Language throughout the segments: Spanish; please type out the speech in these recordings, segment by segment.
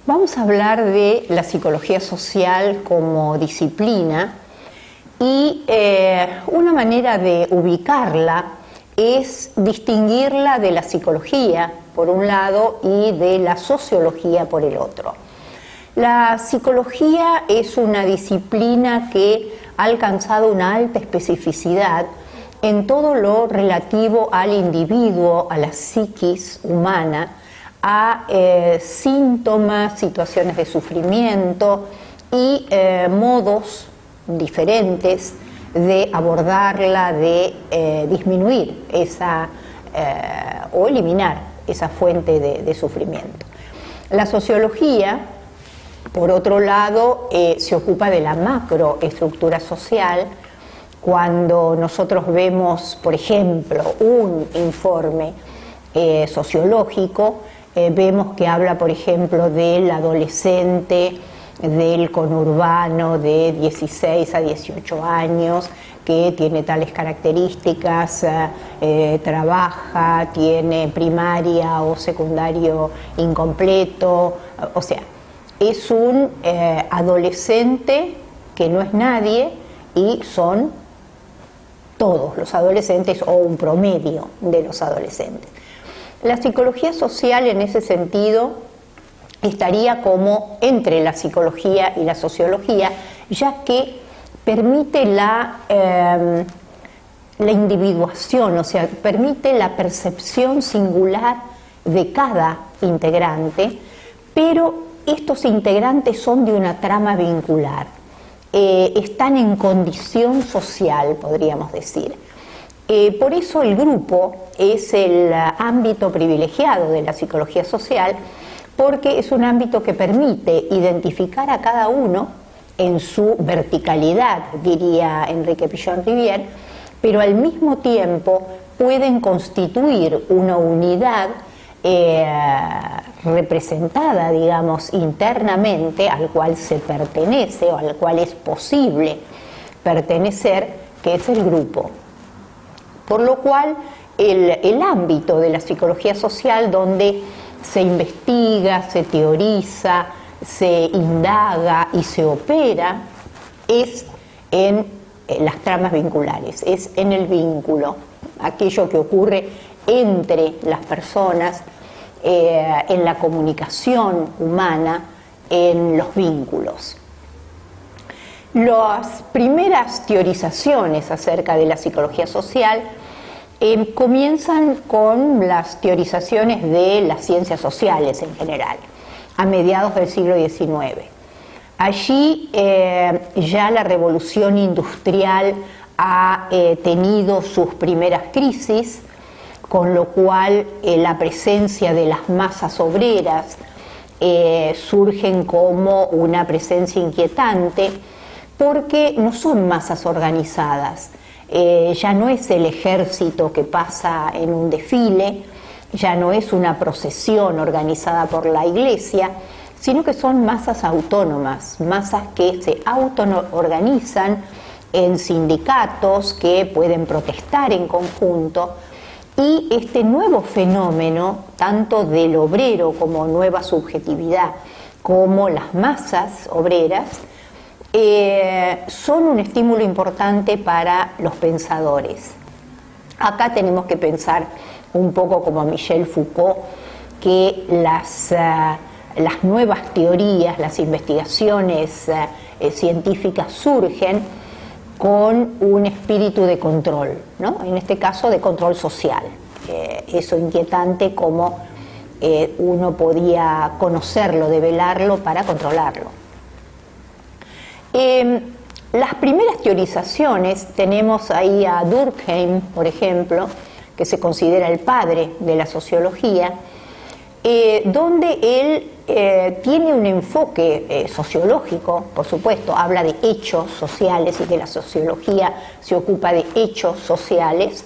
Vamos a hablar de la psicología social como disciplina y una manera de ubicarla es distinguirla de la psicología por un lado y de la sociología por el otro. La psicología es una disciplina que ha alcanzado una alta especificidad en todo lo relativo al individuo, a la psiquis humana, a síntomas, situaciones de sufrimiento y modos diferentes de abordarla, de disminuir esa o eliminar esa fuente de sufrimiento. La sociología, por otro lado, se ocupa de la macroestructura social. Cuando nosotros vemos, por ejemplo, un informe sociológico, vemos que habla, por ejemplo, del adolescente del conurbano de 16 a 18 años, que tiene tales características, trabaja, tiene primaria o secundario incompleto, o sea, es un adolescente que no es nadie y son todos los adolescentes o un promedio de los adolescentes. La psicología social en ese sentido estaría como entre la psicología y la sociología, ya que permite la individuación, o sea, permite la percepción singular de cada integrante, pero estos integrantes son de una trama vincular, están en condición social, podríamos decir. Por eso el grupo es el ámbito privilegiado de la psicología social, porque es un ámbito que permite identificar a cada uno en su verticalidad, diría Enrique Pichon-Rivière, pero al mismo tiempo pueden constituir una unidad representada, digamos, internamente, al cual se pertenece o al cual es posible pertenecer, que es el grupo. Por lo cual, el ámbito de la psicología social donde se investiga, se teoriza, se indaga y se opera es en las tramas vinculares, es en el vínculo, aquello que ocurre entre las personas, en la comunicación humana, en los vínculos. Las primeras teorizaciones acerca de la psicología social comienzan con las teorizaciones de las ciencias sociales en general, a mediados del siglo XIX. Allí ya la revolución industrial ha tenido sus primeras crisis, con lo cual la presencia de las masas obreras surgen como una presencia inquietante, porque no son masas organizadas. Ya no es el ejército que pasa en un desfile, ya no es una procesión organizada por la iglesia, sino que son masas autónomas, masas que se autoorganizan en sindicatos, que pueden protestar en conjunto, y este nuevo fenómeno, tanto del obrero como nueva subjetividad, como las masas obreras, son un estímulo importante para los pensadores. Acá tenemos que pensar un poco como Michel Foucault, que las nuevas teorías, las investigaciones científicas surgen con un espíritu de control, ¿no? En este caso de control social. Eso inquietante como uno podía conocerlo, develarlo para controlarlo. Las primeras teorizaciones, tenemos ahí a Durkheim, por ejemplo, que se considera el padre de la sociología, donde él tiene un enfoque sociológico, por supuesto, habla de hechos sociales y que la sociología se ocupa de hechos sociales,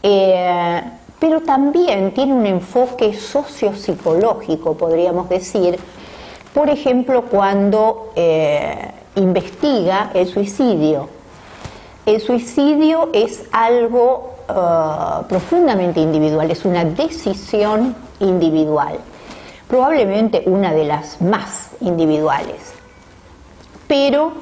pero también tiene un enfoque sociopsicológico, podríamos decir, por ejemplo, cuando investiga el suicidio. El suicidio es algo profundamente individual, es una decisión individual. probablemente una de las más individuales. Pero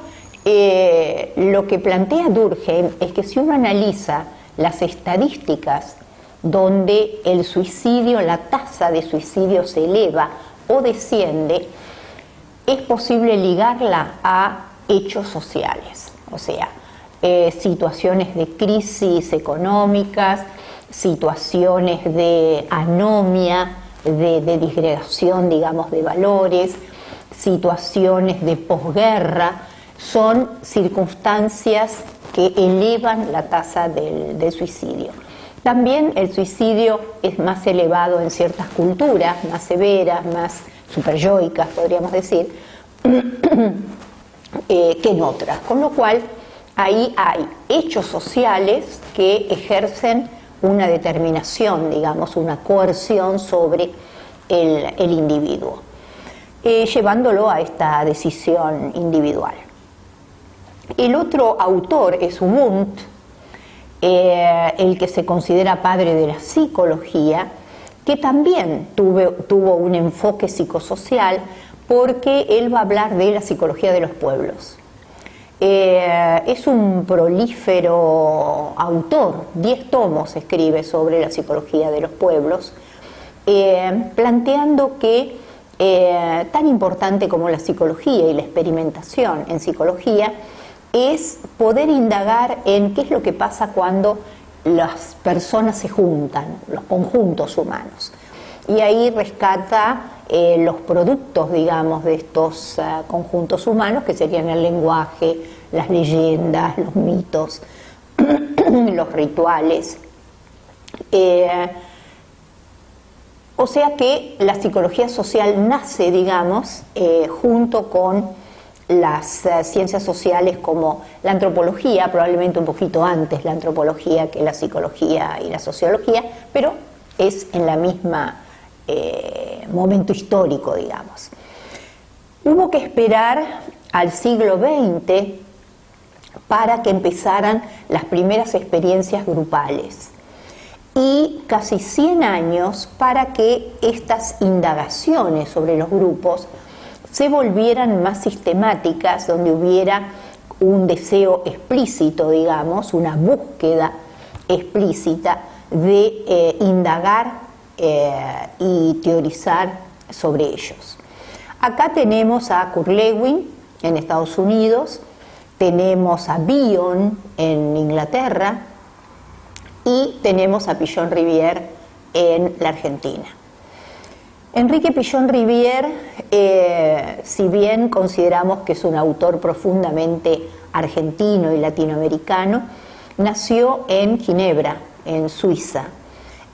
lo que plantea Durkheim es que si uno analiza las estadísticas donde el suicidio, la tasa de suicidio se eleva o desciende, es posible ligarla a hechos sociales, o sea, situaciones de crisis económicas, situaciones de anomia, de disgregación, digamos, de valores, situaciones de posguerra, son circunstancias que elevan la tasa del suicidio. También el suicidio es más elevado en ciertas culturas, más severas, más superyoicas, podríamos decir, que en otras, con lo cual ahí hay hechos sociales que ejercen una determinación, digamos, una coerción sobre el individuo, llevándolo a esta decisión individual. El otro autor es Wundt, el que se considera padre de la psicología, que también tuvo un enfoque psicosocial, porque él va a hablar de la psicología de los pueblos. Es un prolífero autor, 10 tomos escribe sobre la psicología de los pueblos, planteando que tan importante como la psicología y la experimentación en psicología es poder indagar en qué es lo que pasa cuando las personas se juntan, los conjuntos humanos. Y ahí rescata los productos, digamos, de estos conjuntos humanos, que serían el lenguaje, las leyendas, los mitos, los rituales. O sea que la psicología social nace, digamos, junto con las ciencias sociales como la antropología, probablemente un poquito antes la antropología que la psicología y la sociología, pero es en la misma momento histórico, digamos. Hubo que esperar al siglo XX para que empezaran las primeras experiencias grupales y casi 100 años para que estas indagaciones sobre los grupos se volvieran más sistemáticas, donde hubiera un deseo explícito, digamos, una búsqueda explícita de indagar y teorizar sobre ellos. Acá tenemos a Kurt Lewin en Estados Unidos, tenemos a Bion en Inglaterra y tenemos a Pichon-Rivière en la Argentina. Enrique Pichon-Rivière, si bien consideramos que es un autor profundamente argentino y latinoamericano, nació en Ginebra, en Suiza,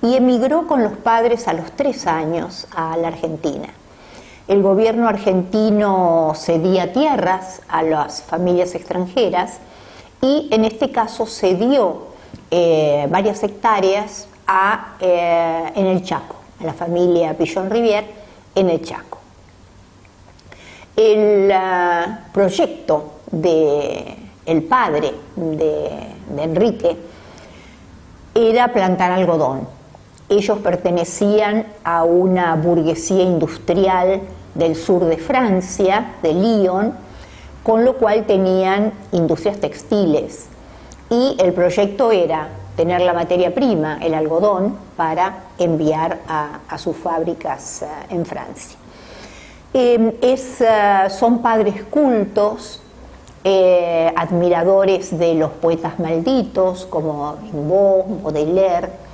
y emigró con los padres a los 3 años a la Argentina. El gobierno argentino cedía tierras a las familias extranjeras y en este caso cedió varias hectáreas en el Chaco, a la familia Pichon-Rivière en el Chaco. El proyecto del padre de Enrique era plantar algodón. Ellos pertenecían a una burguesía industrial del sur de Francia, de Lyon, con lo cual tenían industrias textiles. Y el proyecto era tener la materia prima, el algodón, para enviar a sus fábricas en Francia. Son padres cultos, admiradores de los poetas malditos como Rimbaud, Baudelaire,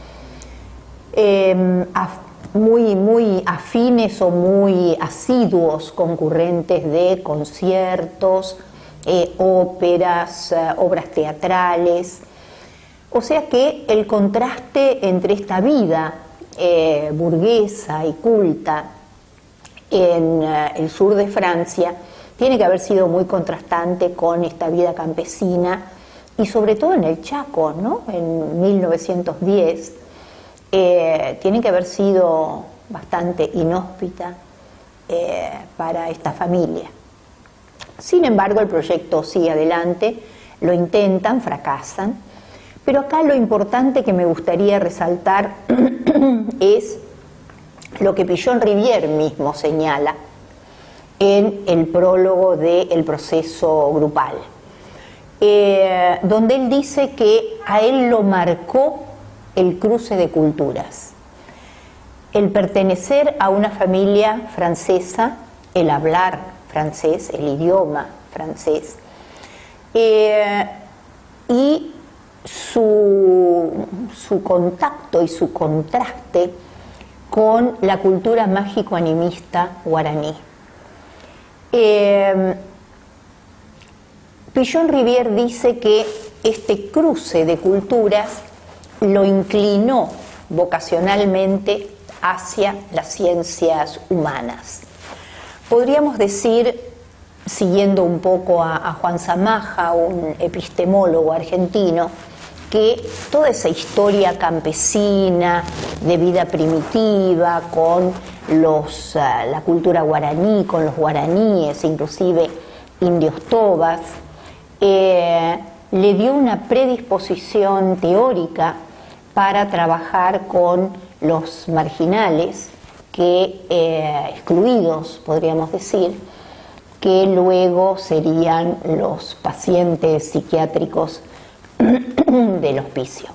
muy afines o muy asiduos concurrentes de conciertos, óperas, obras teatrales. O sea que el contraste entre esta vida burguesa y culta en el sur de Francia tiene que haber sido muy contrastante con esta vida campesina y sobre todo en el Chaco, ¿no? En 1910 tiene que haber sido bastante inhóspita para esta familia. Sin embargo, el proyecto sigue adelante, lo intentan, fracasan, pero acá lo importante que me gustaría resaltar es lo que Pillon-Rivière mismo señala en el prólogo del proceso grupal, donde él dice que a él lo marcó el cruce de culturas, el pertenecer a una familia francesa, el hablar francés, el idioma francés, y su contacto y su contraste con la cultura mágico-animista guaraní. Pillon-Rivière dice que este cruce de culturas lo inclinó vocacionalmente hacia las ciencias humanas. Podríamos decir, siguiendo un poco a Juan Zamaja, un epistemólogo argentino, que toda esa historia campesina, de vida primitiva, con la cultura guaraní, con los guaraníes, inclusive indios tobas, le dio una predisposición teórica para trabajar con los marginales, excluidos, podríamos decir, que luego serían los pacientes psiquiátricos del hospicio.